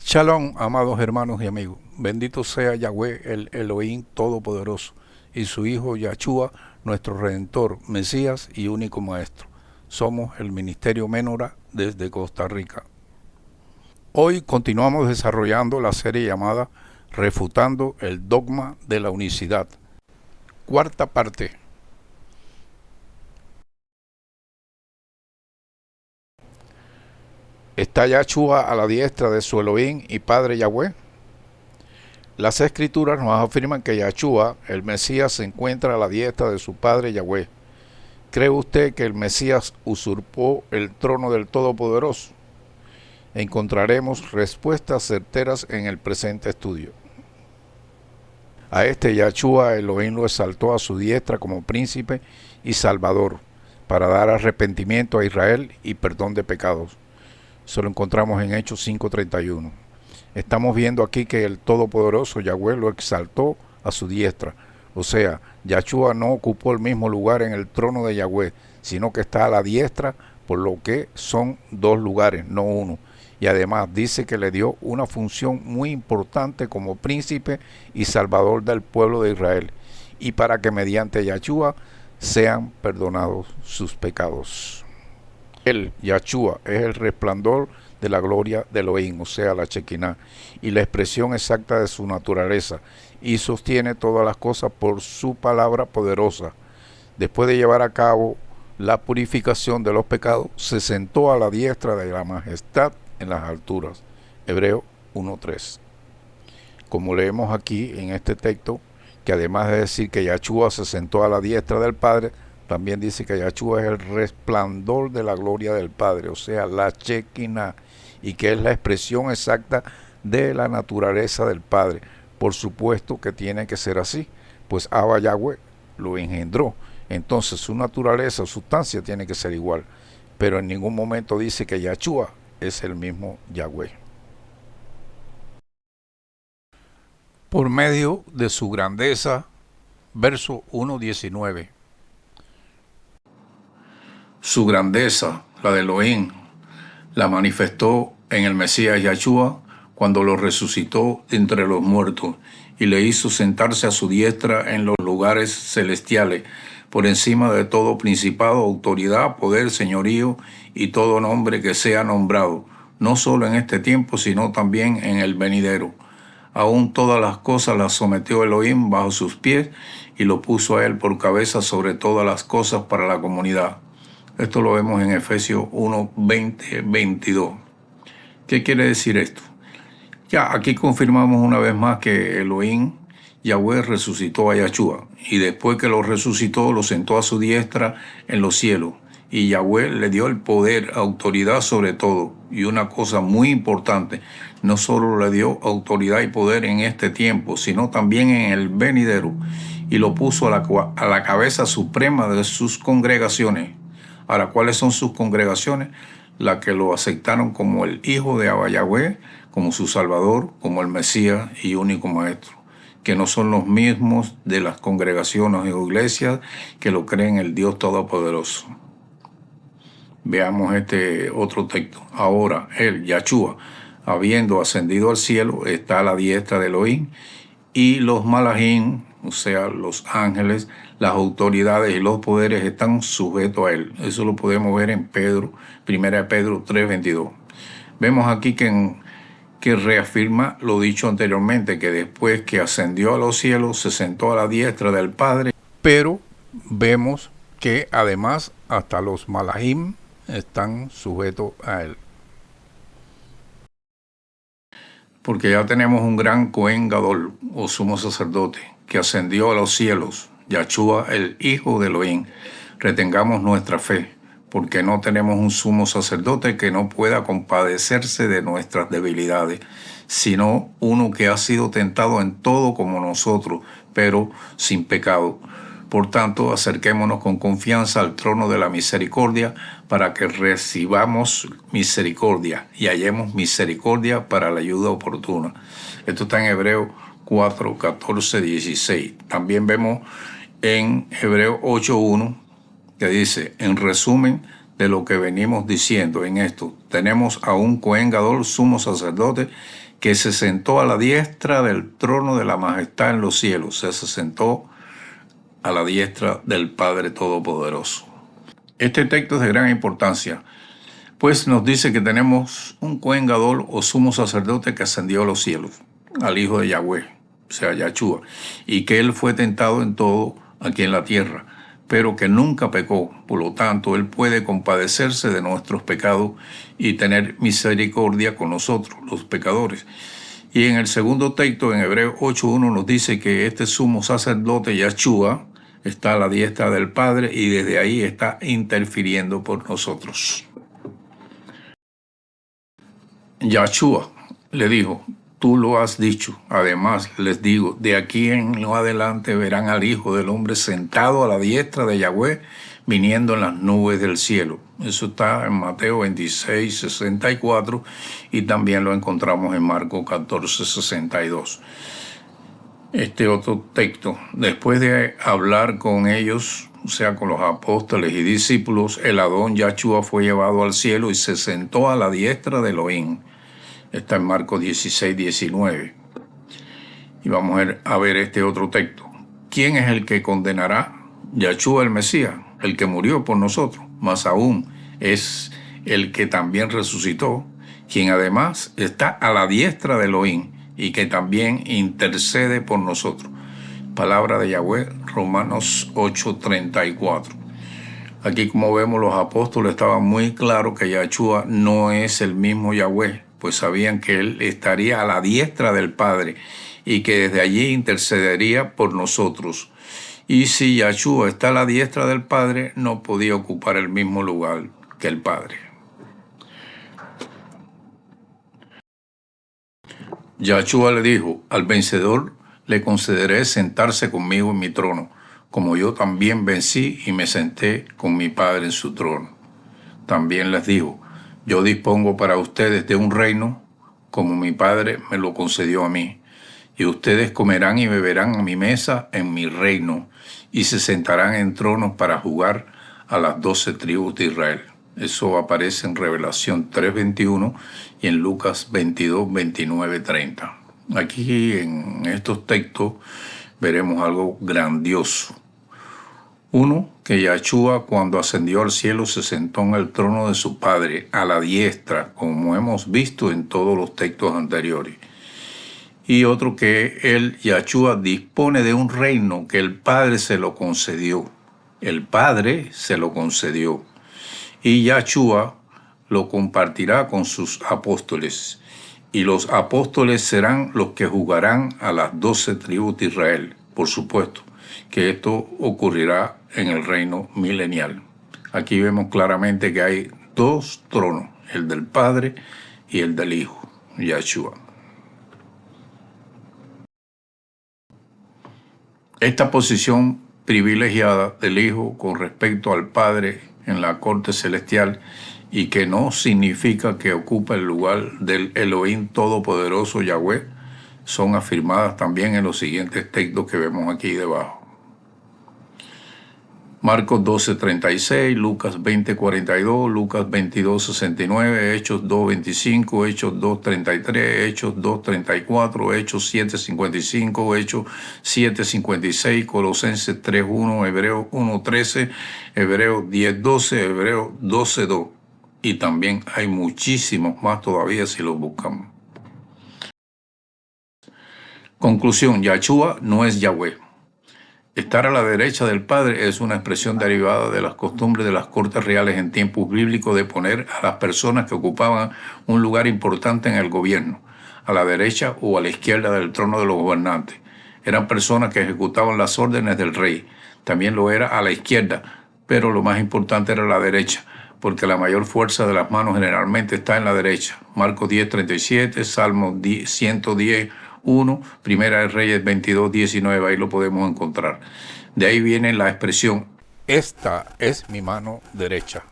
Shalom, amados hermanos y amigos. Bendito sea Yahweh, el Elohim Todopoderoso, y su Hijo Yahshua, nuestro Redentor, Mesías y único Maestro. Somos el Ministerio Menora desde Costa Rica. Hoy continuamos desarrollando la serie llamada Refutando el Dogma de la Unicidad. Cuarta parte. ¿Está Yahshua a la diestra de su Elohim y Padre Yahweh? Las Escrituras nos afirman que Yahshua, el Mesías, se encuentra a la diestra de su Padre Yahweh. ¿Cree usted que el Mesías usurpó el trono del Todopoderoso? Encontraremos respuestas certeras en el presente estudio. A este Yahshua Elohim lo exaltó a su diestra como príncipe y salvador, para dar arrepentimiento a Israel y perdón de pecados. Eso lo encontramos en Hechos 5:31. Estamos viendo aquí que el Todopoderoso Yahweh lo exaltó a su diestra. O sea, Yahshua no ocupó el mismo lugar en el trono de Yahweh, sino que está a la diestra, por lo que son dos lugares, no uno. Y además dice que le dio una función muy importante como príncipe y salvador del pueblo de Israel, y para que mediante Yahshua sean perdonados sus pecados. Él, Yahshua, es el resplandor de la gloria de Elohim, o sea, la Shekinah, y la expresión exacta de su naturaleza, y sostiene todas las cosas por su palabra poderosa. Después de llevar a cabo la purificación de los pecados, se sentó a la diestra de la majestad en las alturas. Hebreo 1:3. Como leemos aquí en este texto, que además de decir que Yahshua se sentó a la diestra del Padre, también dice que Yahshua es el resplandor de la gloria del Padre, o sea, la Shekinah, y que es la expresión exacta de la naturaleza del Padre. Por supuesto que tiene que ser así, pues Abba Yahweh lo engendró. Entonces su naturaleza, su sustancia tiene que ser igual. Pero en ningún momento dice que Yahshua es el mismo Yahweh. Por medio de su grandeza, verso 1:19. Su grandeza, la de Elohim, la manifestó en el Mesías Yahshua cuando lo resucitó entre los muertos y le hizo sentarse a su diestra en los lugares celestiales, por encima de todo principado, autoridad, poder, señorío y todo nombre que sea nombrado, no solo en este tiempo, sino también en el venidero. Aún todas las cosas las sometió Elohim bajo sus pies y lo puso a él por cabeza sobre todas las cosas para la comunidad. Esto lo vemos en Efesios 1:20-22. ¿Qué quiere decir esto? Ya, aquí confirmamos una vez más que Elohim, Yahweh, resucitó a Yahshua, y después que lo resucitó, lo sentó a su diestra en los cielos, y Yahweh le dio el poder, autoridad sobre todo, y una cosa muy importante, no solo le dio autoridad y poder en este tiempo, sino también en el venidero, y lo puso a la cabeza suprema de sus congregaciones. Ahora, ¿cuáles son sus congregaciones? Las que lo aceptaron como el Hijo de Abba Yahweh, como su Salvador, como el Mesías y único Maestro, que no son los mismos de las congregaciones o iglesias que lo creen el Dios Todopoderoso. Veamos este otro texto. Ahora, él, Yahshua, habiendo ascendido al cielo, está a la diestra de Elohim, y los malajim, o sea, los ángeles, las autoridades y los poderes están sujetos a él. Eso lo podemos ver en Pedro, 1 Pedro 3:22. Vemos aquí que reafirma lo dicho anteriormente, que después que ascendió a los cielos, se sentó a la diestra del Padre. Pero vemos que además hasta los malajim están sujetos a él. Porque ya tenemos un gran Cohen Gadol, o sumo sacerdote, que ascendió a los cielos, Yahshua, el Hijo de Elohim. Retengamos nuestra fe, porque no tenemos un sumo sacerdote que no pueda compadecerse de nuestras debilidades, sino uno que ha sido tentado en todo como nosotros, pero sin pecado. Por tanto, acerquémonos con confianza al trono de la misericordia para que recibamos misericordia y hallemos misericordia para la ayuda oportuna. Esto está en Hebreos 4, 14, 16. También vemos en Hebreos 8:1 que dice, en resumen de lo que venimos diciendo en esto, tenemos a un Cohen Gadol, sumo sacerdote, que se sentó a la diestra del trono de la majestad en los cielos. Se sentó a la diestra del Padre Todopoderoso. Este texto es de gran importancia, pues nos dice que tenemos un Cohen Gadol o sumo sacerdote que ascendió a los cielos, al Hijo de Yahweh, o sea, Yahshua, y que él fue tentado en todo aquí en la tierra, pero que nunca pecó. Por lo tanto, él puede compadecerse de nuestros pecados y tener misericordia con nosotros, los pecadores. Y en el segundo texto, en Hebreos 8:1, nos dice que este sumo sacerdote, Yahshua, está a la diestra del Padre y desde ahí está interfiriendo por nosotros. Yahshua le dijo: tú lo has dicho. Además les digo, de aquí en lo adelante verán al Hijo del Hombre sentado a la diestra de Yahweh, viniendo en las nubes del cielo. Eso está en Mateo 26:64 y también lo encontramos en Marcos 14:62. Este otro texto, después de hablar con ellos, o sea, con los apóstoles y discípulos, el Adón Yahshua fue llevado al cielo y se sentó a la diestra de Elohim. Está en Marcos 16:19. Y vamos a ver este otro texto. ¿Quién es el que condenará? Yahshua el Mesías, el que murió por nosotros, más aún es el que también resucitó, quien además está a la diestra de Elohim y que también intercede por nosotros. Palabra de Yahweh, Romanos 8:34. Aquí, como vemos, los apóstoles estaban muy claros que Yahshua no es el mismo Yahweh, pues sabían que él estaría a la diestra del Padre y que desde allí intercedería por nosotros. Y si Yahshua está a la diestra del Padre, no podía ocupar el mismo lugar que el Padre. Yahshua le dijo: al vencedor le concederé sentarse conmigo en mi trono, como yo también vencí y me senté con mi Padre en su trono. También les dijo: yo dispongo para ustedes de un reino, como mi Padre me lo concedió a mí, y ustedes comerán y beberán a mi mesa en mi reino, y se sentarán en tronos para jugar a las 12 tribus de Israel. Eso aparece en Revelación 3:21 y en Lucas 22:29-30. Aquí en estos textos veremos algo grandioso. Uno, que Yahshua cuando ascendió al cielo se sentó en el trono de su Padre, a la diestra, como hemos visto en todos los textos anteriores. Y otro, que él, Yahshua, dispone de un reino que el Padre se lo concedió. El Padre se lo concedió. Y Yahshua lo compartirá con sus apóstoles. Y los apóstoles serán los que juzgarán a las 12 tribus de Israel. Por supuesto que esto ocurrirá en el reino milenial. Aquí vemos claramente que hay dos tronos, el del Padre y el del Hijo, Yahshua. Esta posición privilegiada del Hijo con respecto al Padre en la corte celestial, y que no significa que ocupa el lugar del Elohim Todopoderoso Yahweh, son afirmadas también en los siguientes textos que vemos aquí debajo. Marcos 12:36, Lucas 20:42, Lucas 22:69, Hechos 2:25, Hechos 2:33, Hechos 2:34, Hechos 7:55, Hechos 7:56, Colosenses 3:1, Hebreos 1:13, Hebreos 10:12, Hebreos 12:2. Y también hay muchísimos más todavía si los buscamos. Conclusión: Yahshua no es Yahweh. Estar a la derecha del Padre es una expresión derivada de las costumbres de las cortes reales en tiempos bíblicos de poner a las personas que ocupaban un lugar importante en el gobierno, a la derecha o a la izquierda del trono de los gobernantes. Eran personas que ejecutaban las órdenes del rey. También lo era a la izquierda, pero lo más importante era la derecha, porque la mayor fuerza de las manos generalmente está en la derecha. Marcos 10:37, Salmos 110:1, Primera de Reyes 22:19, ahí lo podemos encontrar. De ahí viene la expresión: esta es mi mano derecha,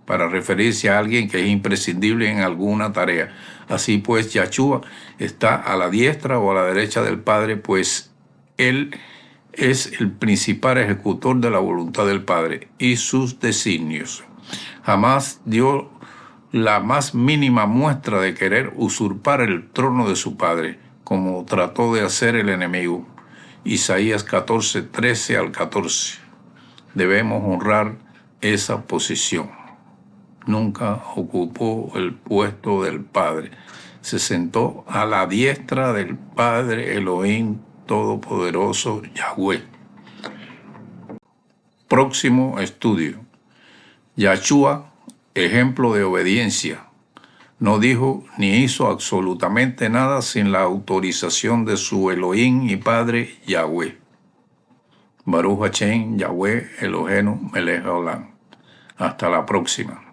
para referirse a alguien que es imprescindible en alguna tarea. Así pues, Yahshua está a la diestra o a la derecha del Padre, pues él es el principal ejecutor de la voluntad del Padre y sus designios. Jamás dio la más mínima muestra de querer usurpar el trono de su padre, como trató de hacer el enemigo. Isaías 14, 13 al 14. Debemos honrar esa posición. Nunca ocupó el puesto del Padre. Se sentó a la diestra del Padre Elohim Todopoderoso Yahweh. Próximo estudio. Yahshua, ejemplo de obediencia. No dijo ni hizo absolutamente nada sin la autorización de su Elohim y Padre Yahweh. Baruch Hashem, Yahweh, Eloheinu, Melech Haolam. Hasta la próxima.